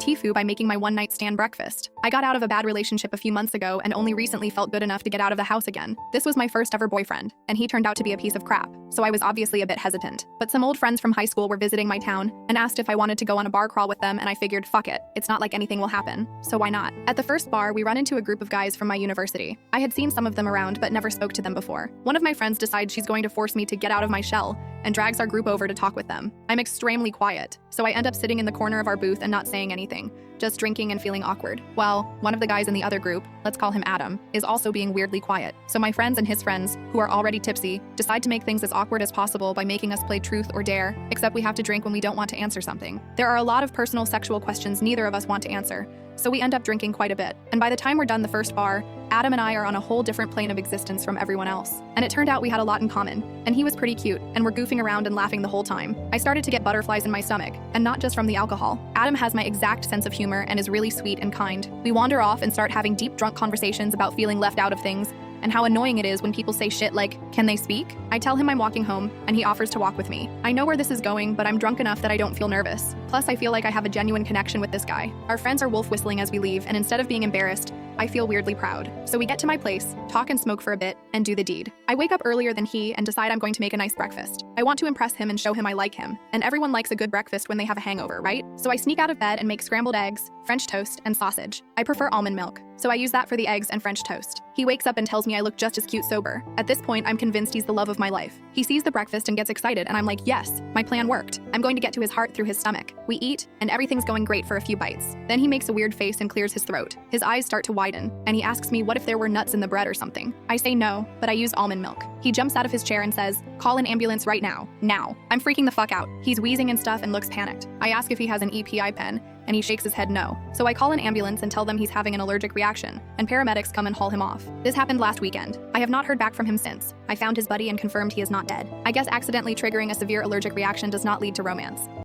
TIFU by making my one-night stand breakfast. I got out of a bad relationship a few months ago and only recently felt good enough to get out of the house again. This was my first ever boyfriend, and he turned out to be a piece of crap, so I was obviously a bit hesitant. But some old friends from high school were visiting my town and asked if I wanted to go on a bar crawl with them, and I figured, fuck it, it's not like anything will happen, so why not? At the first bar, we run into a group of guys from my university. I had seen some of them around but never spoke to them before. One of my friends decides she's going to force me to get out of my shell and drags our group over to talk with them. I'm extremely quiet, so I end up sitting in the corner of our booth and not saying anything, just drinking and feeling awkward. Well, one of the guys in the other group, let's call him Adam, is also being weirdly quiet. So my friends and his friends, who are already tipsy, decide to make things as awkward as possible by making us play truth or dare, except we have to drink when we don't want to answer something. There are a lot of personal sexual questions neither of us want to answer, so we end up drinking quite a bit. And by the time we're done the first bar, Adam and I are on a whole different plane of existence from everyone else. And it turned out we had a lot in common, and he was pretty cute, and we're goofing around and laughing the whole time. I started to get butterflies in my stomach, and not just from the alcohol. Adam has my exact sense of humor and is really sweet and kind. We wander off and start having deep drunk conversations about feeling left out of things, and how annoying it is when people say shit like, "Can they speak?" I tell him I'm walking home, and he offers to walk with me. I know where this is going, but I'm drunk enough that I don't feel nervous. Plus, I feel like I have a genuine connection with this guy. Our friends are wolf whistling as we leave, and instead of being embarrassed, I feel weirdly proud. So we get to my place, talk and smoke for a bit, and do the deed. I wake up earlier than he and decide I'm going to make a nice breakfast. I want to impress him and show him I like him. And everyone likes a good breakfast when they have a hangover, right? So I sneak out of bed and make scrambled eggs, French toast, and sausage. I prefer almond milk, so I use that for the eggs and French toast. He wakes up and tells me I look just as cute sober. At this point, I'm convinced he's the love of my life. He sees the breakfast and gets excited, and I'm like, yes, my plan worked. I'm going to get to his heart through his stomach. We eat, and everything's going great for a few bites. Then he makes a weird face and clears his throat. His eyes start to widen, and he asks me what if there were nuts in the bread or something. I say no, but I used almond milk. He jumps out of his chair and says, "Call an ambulance right now. Now." I'm freaking the fuck out. He's wheezing and stuff and looks panicked. I ask if he has an EPI pen, and he shakes his head no. So I call an ambulance and tell them he's having an allergic reaction, and paramedics come and haul him off. This happened last weekend. I have not heard back from him since. I found his buddy and confirmed he is not dead. I guess accidentally triggering a severe allergic reaction does not lead to romance.